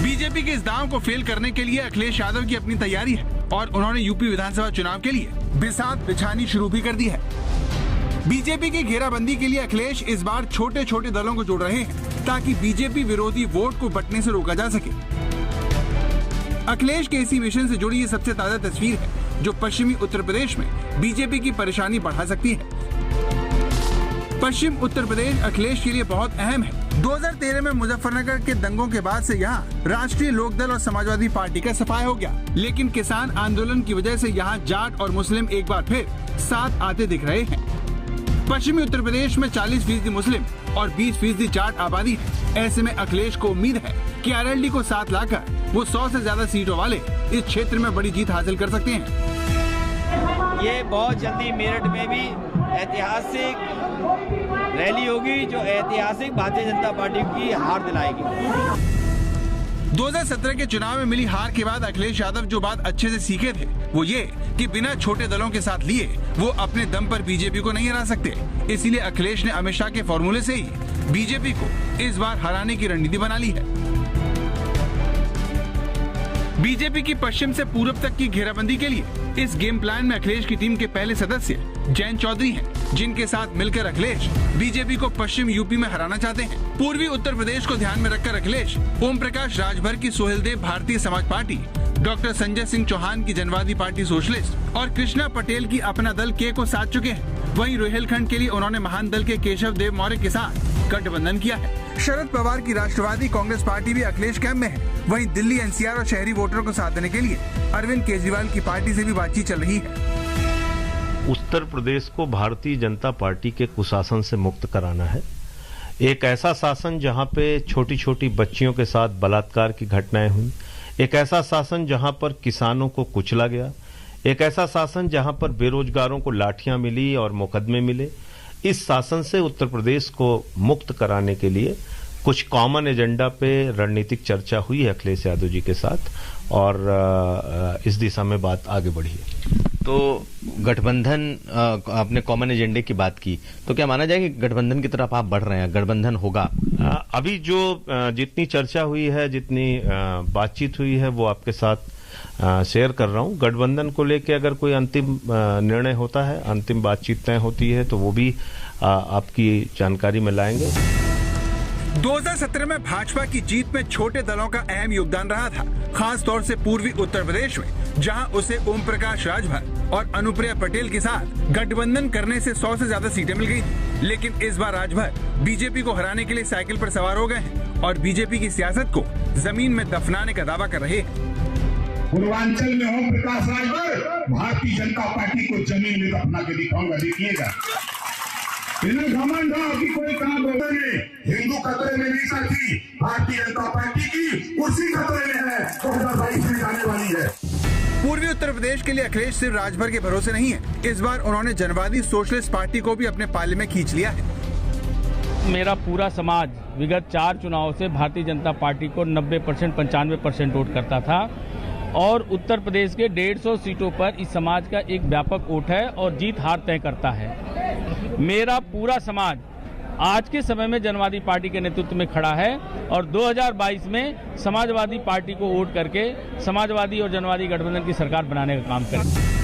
बीजेपी के इस दांव को फेल करने के लिए अखिलेश यादव की अपनी तैयारी है, और उन्होंने यूपी विधानसभा चुनाव के लिए बिसात बिछानी शुरू भी कर दी है। बीजेपी की घेराबंदी के लिए अखिलेश इस बार छोटे छोटे दलों को जोड़ रहे हैं, ताकि बीजेपी विरोधी वोट को बंटने से रोका जा सके। अखिलेश के इसी मिशन से जुड़ी ये सबसे ताजा तस्वीर है, जो पश्चिमी उत्तर प्रदेश में बीजेपी की परेशानी बढ़ा सकती है। पश्चिम उत्तर प्रदेश अखिलेश के लिए बहुत अहम है। 2013 में मुजफ्फरनगर के दंगों के बाद से यहाँ राष्ट्रीय लोकदल और समाजवादी पार्टी का सफाया हो गया, लेकिन किसान आंदोलन की वजह से यहाँ जाट और मुस्लिम एक बार फिर साथ आते दिख रहे हैं। पश्चिमी उत्तर प्रदेश में 40% मुस्लिम और 20% जाट आबादी है। ऐसे में अखिलेश को उम्मीद है कि आरएलडी को साथ लाकर वो 100 से ज्यादा सीटों वाले इस क्षेत्र में बड़ी जीत हासिल कर सकते हैं। ये बहुत जल्दी मेरठ में भी ऐतिहासिक रैली होगी जो ऐतिहासिक भारतीय जनता पार्टी की हार दिलाएगी। 2017 के चुनाव में मिली हार के बाद अखिलेश यादव जो बात अच्छे से सीखे थे वो ये कि बिना छोटे दलों के साथ लिए वो अपने दम पर बीजेपी को नहीं हरा सकते। इसीलिए अखिलेश ने अमित शाह के फॉर्मूले से ही बीजेपी को इस बार हराने की रणनीति बना ली है। बीजेपी की पश्चिम से पूर्व तक की घेराबंदी के लिए इस गेम प्लान में अखिलेश की टीम के पहले सदस्य जयंत चौधरी हैं, जिनके साथ मिलकर अखिलेश बीजेपी को पश्चिम यूपी में हराना चाहते हैं। पूर्वी उत्तर प्रदेश को ध्यान में रखकर अखिलेश ओम प्रकाश राजभर की सोहेलदेव भारतीय समाज पार्टी, डॉक्टर संजय सिंह चौहान की जनवादी पार्टी सोशलिस्ट और कृष्णा पटेल की अपना दल के को साथ चुके हैं। वहीं रोहिलखंड के लिए उन्होंने महान दल के केशव देव मौर्य के साथ गठबंधन किया है। शरद पवार की राष्ट्रवादी कांग्रेस पार्टी भी अखिलेश कैंप में है। वहीं दिल्ली एनसीआर और शहरी वोटरों को साथ देने के लिए अरविंद केजरीवाल की पार्टी से भी बातचीत चल रही है। उत्तर प्रदेश को भारतीय जनता पार्टी के कुशासन से मुक्त कराना है। एक ऐसा शासन जहां पे छोटी छोटी बच्चियों के साथ बलात्कार की घटनाएं हुई, एक ऐसा शासन जहां पर किसानों को कुचला गया, एक ऐसा शासन जहां पर बेरोजगारों को लाठियां मिली और मुकदमे मिले। इस शासन से उत्तर प्रदेश को मुक्त कराने के लिए कुछ कॉमन एजेंडा पे रणनीतिक चर्चा हुई है अखिलेश यादव जी के साथ और इस दिशा में बात आगे बढ़ी है। तो गठबंधन, आपने कॉमन एजेंडे की बात की, तो क्या माना जाए कि गठबंधन की तरफ आप बढ़ रहे हैं, गठबंधन होगा? अभी जो जितनी चर्चा हुई है, जितनी बातचीत हुई है वो आपके साथ शेयर कर रहा हूं। गठबंधन को लेके अगर कोई अंतिम निर्णय होता है, अंतिम बातचीत तय होती है तो वो भी आपकी जानकारी में लाएंगे। 2017 में भाजपा की जीत में छोटे दलों का अहम योगदान रहा था, खास तौर से पूर्वी उत्तर प्रदेश में, जहां उसे ओम प्रकाश राजभर और अनुप्रिया पटेल के साथ गठबंधन करने से 100 से ज्यादा सीटें मिल गई थी। लेकिन इस बार राजभर बीजेपी को हराने के लिए साइकिल पर सवार हो गए हैं और बीजेपी की सियासत को जमीन में दफनाने का दावा कर रहे हैं। पूर्वांचल में ओम प्रकाश राजभर भारतीय जनता पार्टी को जमीन में दफना के दिखाऊंगा, देखिएगा। इन्हें घमंड हो कि कोई काम होने हिंदू खतरे में नहीं सकती, भारतीय जनता पार्टी की उसी खतरे में है, 2022 में जाने वाली है। पूर्वी उत्तर प्रदेश के लिए अखिलेश सिर्फ राजभर के भरोसे नहीं है। इस बार उन्होंने जनवादी सोशलिस्ट पार्टी को भी अपने पाले में खींच लिया है। मेरा पूरा समाज विगत 4 चुनाव से भारतीय जनता पार्टी को 90% 95% वोट करता था और उत्तर प्रदेश के 150 सीटों पर इस समाज का एक व्यापक वोट है और जीत हार तय करता है। मेरा पूरा समाज आज के समय में जनवादी पार्टी के नेतृत्व में खड़ा है और 2022 में समाजवादी पार्टी को वोट करके समाजवादी और जनवादी गठबंधन की सरकार बनाने का काम करेंगे।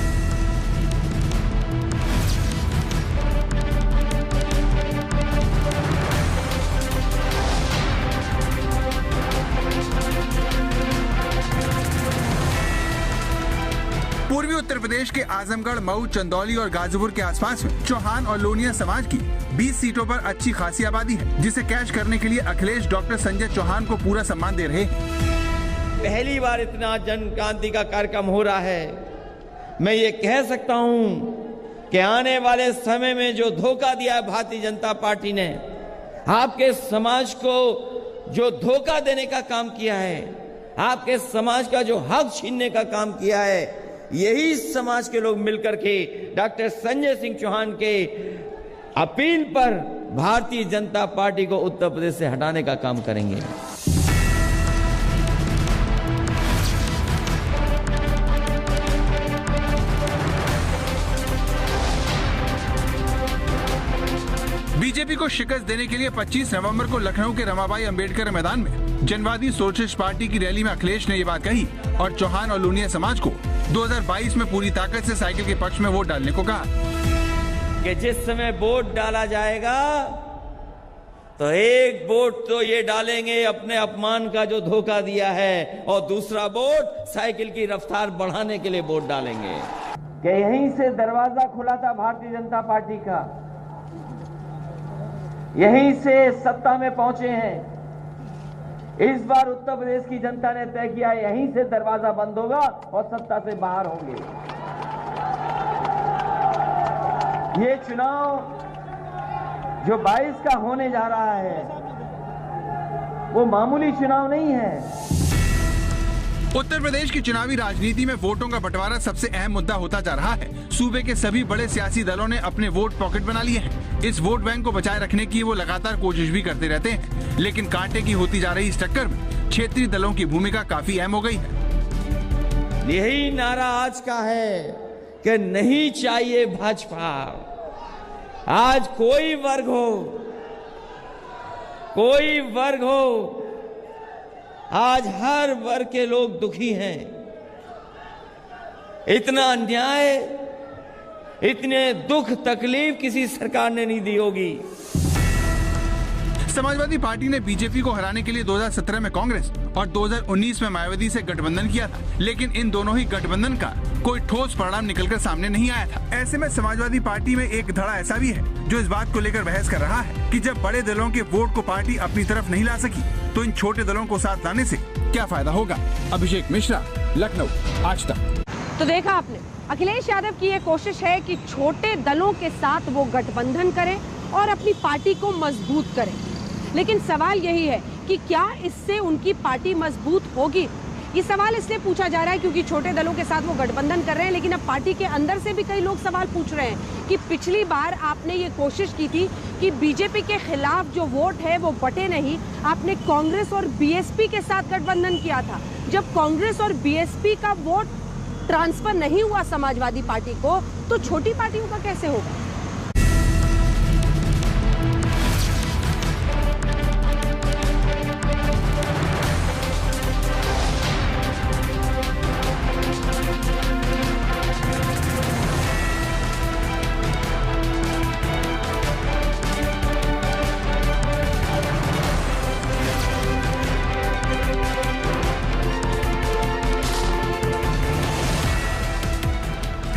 पूर्वी उत्तर प्रदेश के आजमगढ़, मऊ, चंदौली और गाजीपुर के आसपास में चौहान और लोनिया समाज की 20 सीटों पर अच्छी खासी आबादी है, जिसे कैच करने के लिए अखिलेश डॉक्टर संजय चौहान को पूरा सम्मान दे रहे हैं। पहली बार इतना जन क्रांति का कार्यक्रम हो रहा है। मैं ये कह सकता हूं कि आने वाले समय में जो धोखा दिया है भारतीय जनता पार्टी ने, आपके समाज को जो धोखा देने का काम किया है, आपके समाज का जो हक छीनने का काम किया है, यही समाज के लोग मिलकर के डॉक्टर संजय सिंह चौहान के अपील पर भारतीय जनता पार्टी को उत्तर प्रदेश से हटाने का काम करेंगे। बीजेपी को शिकस्त देने के लिए 25 नवंबर को लखनऊ के रमाबाई अंबेडकर मैदान में जनवादी सोशलिस्ट पार्टी की रैली में अखिलेश ने ये बात कही और चौहान और लोनिया समाज को 2022 में पूरी ताकत से साइकिल के पक्ष में वोट डालने को कहा कि जिस समय वोट डाला जाएगा तो एक वोट तो ये डालेंगे अपने अपमान का जो धोखा दिया है और दूसरा वोट साइकिल की रफ्तार बढ़ाने के लिए वोट डालेंगे। कि यहीं से दरवाजा खुला था भारतीय जनता पार्टी का, यहीं से सत्ता में पहुंचे हैं। इस बार उत्तर प्रदेश की जनता ने तय किया यहीं से दरवाजा बंद होगा और सत्ता से बाहर होंगे। ये चुनाव जो 22 का होने जा रहा है वो मामूली चुनाव नहीं है। उत्तर प्रदेश की चुनावी राजनीति में वोटों का बंटवारा सबसे अहम मुद्दा होता जा रहा है। सूबे के सभी बड़े सियासी दलों ने अपने वोट पॉकेट बना लिए हैं। इस वोट बैंक को बचाए रखने की वो लगातार कोशिश भी करते रहते हैं, लेकिन कांटे की होती जा रही इस टक्कर में क्षेत्रीय दलों की भूमिका काफी अहम हो गई है। यही नारा आज का है कि नहीं चाहिए भाजपा। आज कोई वर्ग हो, आज हर वर्ग के लोग दुखी हैं। इतना अन्याय, इतने दुख तकलीफ किसी सरकार ने नहीं दी होगी। समाजवादी पार्टी ने बीजेपी को हराने के लिए 2017 में कांग्रेस और 2019 में मायावती से गठबंधन किया था, लेकिन इन दोनों ही गठबंधन का कोई ठोस परिणाम निकलकर सामने नहीं आया था। ऐसे में समाजवादी पार्टी में एक धड़ा ऐसा भी है जो इस बात को लेकर बहस कर रहा है कि जब बड़े दलों के वोट को पार्टी अपनी तरफ नहीं ला सकी तो इन छोटे दलों को साथ लाने से क्या फायदा होगा। अभिषेक मिश्रा, लखनऊ, आज तक। तो देखा आपने, अखिलेश यादव की ये कोशिश है कि छोटे दलों के साथ वो गठबंधन करें और अपनी पार्टी को मजबूत करें, लेकिन सवाल यही है कि क्या इससे उनकी पार्टी मजबूत होगी। ये सवाल इसलिए पूछा जा रहा है क्योंकि छोटे दलों के साथ वो गठबंधन कर रहे हैं, लेकिन अब पार्टी के अंदर से भी कई लोग सवाल पूछ रहे हैं कि पिछली बार आपने ये कोशिश की थी कि बीजेपी के खिलाफ जो वोट है वो बटे नहीं, आपने कांग्रेस और बीएसपी के साथ गठबंधन किया था। जब कांग्रेस और बीएसपी का वोट ट्रांसफर नहीं हुआ समाजवादी पार्टी को, तो छोटी पार्टियों का कैसे होगा।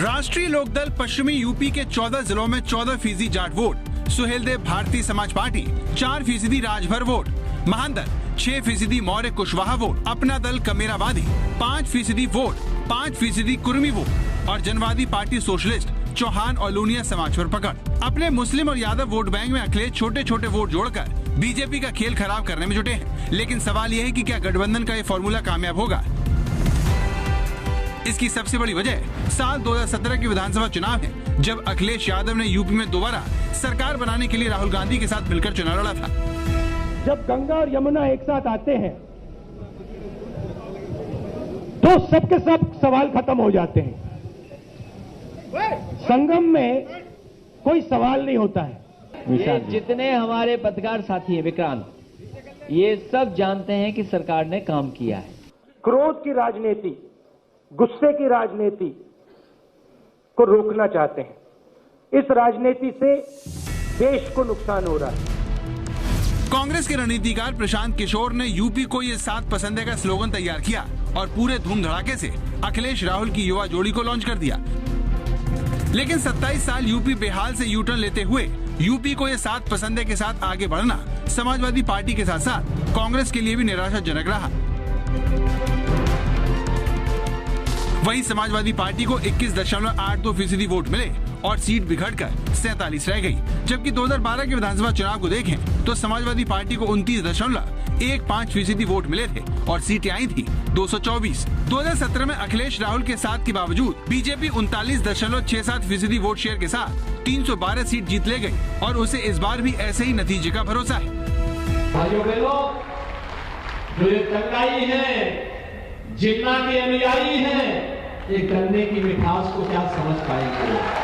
राष्ट्रीय लोकदल पश्चिमी यूपी के 14 जिलों में 14% Jat vote, Suheldev Bharatiya Samaj Party 4% Rajbhar vote, Mahan Dal 6% Maurya Kushwaha vote, Apna Dal कमेरावादी 5% vote, 5% Kurmi vote और जनवादी पार्टी सोशलिस्ट चौहान और लूनिया समाज पर पकड़। अपने मुस्लिम और यादव वोट बैंक में अखिलेश छोटे छोटे वोट जोड़कर बीजेपी का खेल खराब करने में जुटे हैं, लेकिन सवाल यह है कि क्या गठबंधन का ये फॉर्मूला कामयाब होगा। इसकी सबसे बड़ी वजह साल 2017 के विधानसभा चुनाव है, जब अखिलेश यादव ने यूपी में दोबारा सरकार बनाने के लिए राहुल गांधी के साथ मिलकर चुनाव लड़ा था। जब गंगा और यमुना एक साथ आते हैं तो सबके सब सवाल खत्म हो जाते हैं। संगम में कोई सवाल नहीं होता है। जितने हमारे पत्रकार साथी हैं विक्रांत, ये सब जानते हैं कि सरकार ने काम किया है। क्रोध की राजनीति, गुस्से की राजनीति को रोकना चाहते हैं। इस राजनीति से देश को नुकसान हो रहा है। कांग्रेस के रणनीतिकार प्रशांत किशोर ने यूपी को ये 7 पसंद है का स्लोगन तैयार किया और पूरे धूम धड़ाके से अखिलेश राहुल की युवा जोड़ी को लॉन्च कर दिया। लेकिन 27 साल यूपी बेहाल से यू टर्न लेते हुए यूपी को ये 7 पसंद है के साथ आगे बढ़ना समाजवादी पार्टी के साथ साथ कांग्रेस के लिए भी निराशाजनक रहा। वहीं समाजवादी पार्टी को 21.82% वोट मिले और सीट बिखरकर 47 रह गई, जबकि 2012 के विधानसभा चुनाव को देखें तो समाजवादी पार्टी को 29.15% वोट मिले थे और सीटें आई थी 224। 2017 में अखिलेश राहुल के साथ के बावजूद बीजेपी 39.67% वोट शेयर के साथ 312 सीट जीत ले गई और उसे इस बार भी ऐसे ही नतीजे का भरोसा है। भाइयों बहनों, जो ये चंगाई है, जिन्ना के अनुयायी हैं, ये करने की मिठास को क्या समझ पाएंगे।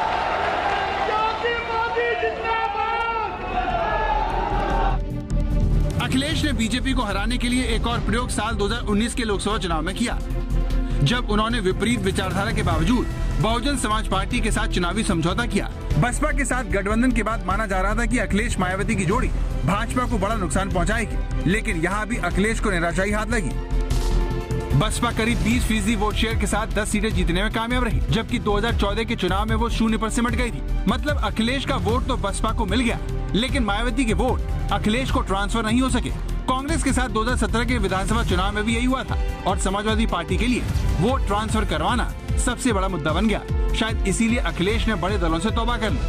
अखिलेश ने बीजेपी को हराने के लिए एक और प्रयोग साल 2019 के लोकसभा चुनाव में किया, जब उन्होंने विपरीत विचारधारा के बावजूद बहुजन समाज पार्टी के साथ चुनावी समझौता किया। बसपा के साथ गठबंधन के बाद माना जा रहा था कि अखिलेश मायावती की जोड़ी भाजपा को बड़ा नुकसान पहुंचाएगी, लेकिन यहाँ भी अखिलेश को निराशाई हाथ लगी। बसपा करीब 20% वोट शेयर के साथ 10 सीटें जीतने में कामयाब रही, जबकि 2014 के चुनाव में वो 0 पर सिमट गई थी। मतलब अखिलेश का वोट तो बसपा को मिल गया, लेकिन मायावती के वोट अखिलेश को ट्रांसफर नहीं हो सके। कांग्रेस के साथ 2017 के विधानसभा चुनाव में भी यही हुआ था और समाजवादी पार्टी के लिए वोट ट्रांसफर करवाना सबसे बड़ा मुद्दा बन गया। शायद इसीलिए अखिलेश ने बड़े दलों से तौबा कर ली।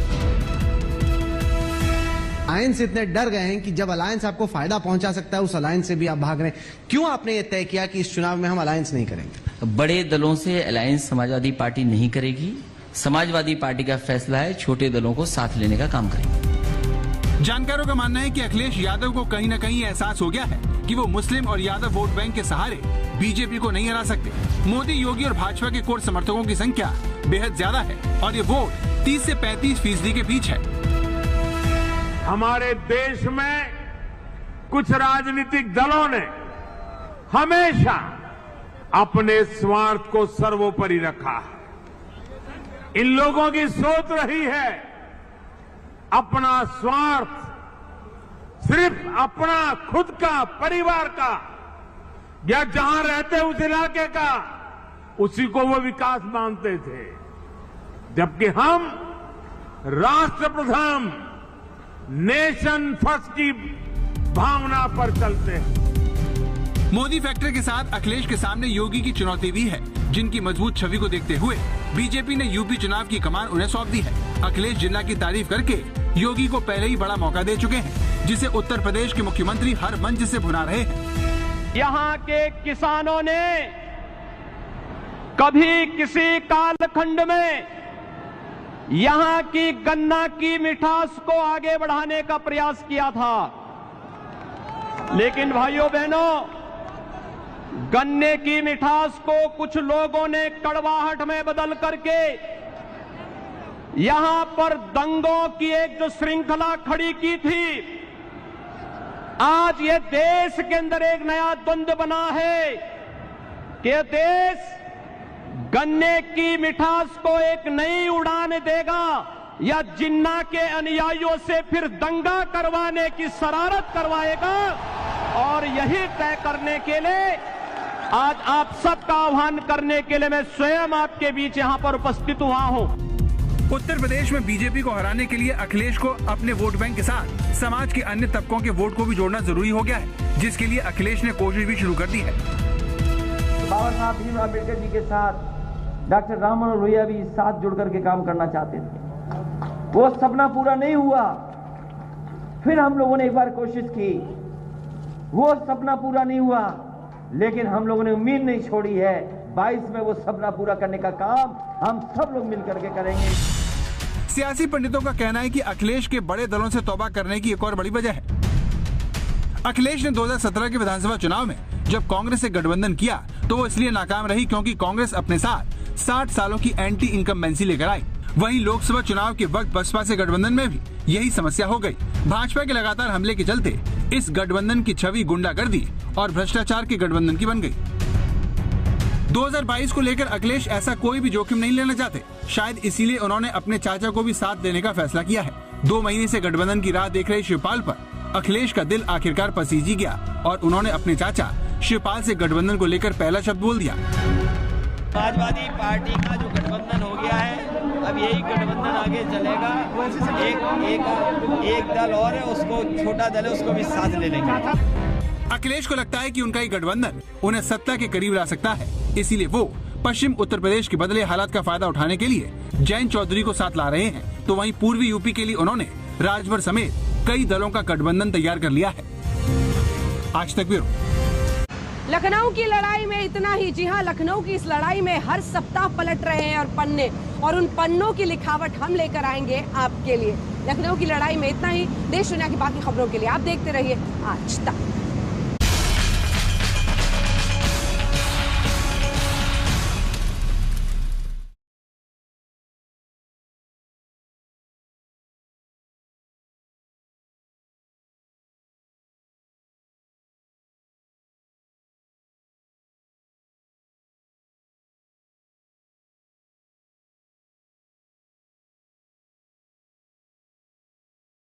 अलायंस से इतने डर गए हैं कि जब अलायंस आपको फायदा पहुंचा सकता है उस अलायंस से भी आप भाग रहे हैं। क्यों आपने ये तय किया कि इस चुनाव में हम अलायंस नहीं करेंगे? बड़े दलों से अलायंस समाजवादी पार्टी नहीं करेगी। समाजवादी पार्टी का फैसला है छोटे दलों को साथ लेने का काम करेंगे। जानकारों का मानना है कि अखिलेश यादव को कहीं न कहीं एहसास हो गया है कि वो मुस्लिम और यादव वोट बैंक के सहारे बीजेपी को नहीं हरा सकते। मोदी, योगी और भाजपा के कोर समर्थकों की संख्या बेहद ज्यादा है और ये वोट 30 से 35% के बीच है। हमारे देश में कुछ राजनीतिक दलों ने हमेशा अपने स्वार्थ को सर्वोपरि रखा है। इन लोगों की सोच रही है अपना स्वार्थ, सिर्फ अपना खुद का, परिवार का या जहां रहते उस इलाके का, उसी को वो विकास मानते थे। जबकि हम राष्ट्रप्रथम, नेशन फर्स्ट की भावना पर चलते हैं। मोदी फैक्टर के साथ अखिलेश के सामने योगी की चुनौती भी है, जिनकी मजबूत छवि को देखते हुए बीजेपी ने यूपी चुनाव की कमान उन्हें सौंप दी है। अखिलेश जिन्ना की तारीफ करके योगी को पहले ही बड़ा मौका दे चुके हैं, जिसे उत्तर प्रदेश के मुख्यमंत्री हर मंच से भुना रहे हैं। यहाँ के किसानों ने कभी किसी कालखंड में यहाँ की गन्ना की मिठास को आगे बढ़ाने का प्रयास किया था, लेकिन भाइयों बहनों, गन्ने की मिठास को कुछ लोगों ने कड़वाहट में बदल करके यहां पर दंगों की एक जो श्रृंखला खड़ी की थी, आज ये देश के अंदर एक नया द्वंद्व बना है कि देश गन्ने की मिठास को एक नई उड़ान देगा या जिन्ना के अनुयायियों से फिर दंगा करवाने की शरारत करवाएगा। और यही तय करने के लिए आज आप सबका आह्वान करने के लिए मैं स्वयं आपके बीच यहां पर उपस्थित हुआ हूं। उत्तर प्रदेश में बीजेपी को हराने के लिए अखिलेश को अपने वोट बैंक के साथ समाज के अन्य तबकों के वोट को भी जोड़ना जरूरी हो गया है, जिसके लिए अखिलेश ने कोशिश भी शुरू कर दी है। बाबा साहब भीमराव अम्बेडकर जी के साथ डॉक्टर राम मनोहर लोहिया भी साथ जुड़ करके काम करना चाहते थे। वो सपना पूरा नहीं हुआ, फिर हम लोगों ने एक बार कोशिश की, वो सपना पूरा नहीं हुआ, लेकिन हम लोगों ने उम्मीद नहीं छोड़ी है। 22 में वो सपना पूरा करने का काम हम सब लोग मिलकर के करेंगे। सियासी पंडितों का कहना है कि अखिलेश के बड़े दलों से तौबा करने की एक और बड़ी वजह है। अखिलेश ने 2017 के विधानसभा चुनाव में जब कांग्रेस से गठबंधन किया तो वो इसलिए नाकाम रही क्योंकि कांग्रेस अपने साथ 60 सालों की एंटी इनकम्बेंसी लेकर आई। वहीं लोकसभा चुनाव के वक्त बसपा से गठबंधन में भी यही समस्या हो गई। भाजपा के लगातार हमले के चलते इस गठबंधन की छवि गुंडागर्दी और भ्रष्टाचार के गठबंधन की बन गई। 2022 को लेकर अखिलेश ऐसा कोई भी जोखिम नहीं लेना चाहते। शायद इसीलिए उन्होंने अपने चाचा को भी साथ देने का फैसला किया है। 2 महीने से गठबंधन की राह देख रहे शिवपाल पर अखिलेश का दिल आखिरकार पसीजी गया और उन्होंने अपने चाचा शिवपाल से गठबंधन को लेकर पहला शब्द बोल दिया। समाजवादी पार्टी का जो गठबंधन हो गया है, अब यही गठबंधन आगे चलेगा। एक दल और है, उसको छोटा दल है, उसको भी साथ ले लेंगे। अखिलेश को लगता है कि उनका ये गठबंधन उन्हें सत्ता के करीब ला सकता है, इसीलिए वो पश्चिम उत्तर प्रदेश के बदले हालात का फायदा उठाने के लिए जयंत चौधरी को साथ ला रहे हैं। तो वहीं पूर्वी यूपी के लिए उन्होंने राजभर समेत कई दलों का गठबंधन तैयार कर लिया है। आज तक ब्यूरो। लखनऊ की लड़ाई में इतना ही। जी हाँ, लखनऊ की इस लड़ाई में हर सप्ताह पलट रहे हैं और पन्ने, और उन पन्नों की लिखावट हम लेकर आएंगे आपके लिए। लखनऊ की लड़ाई में इतना ही। देश दुनिया की बाकी खबरों के लिए आप देखते रहिए आज तक।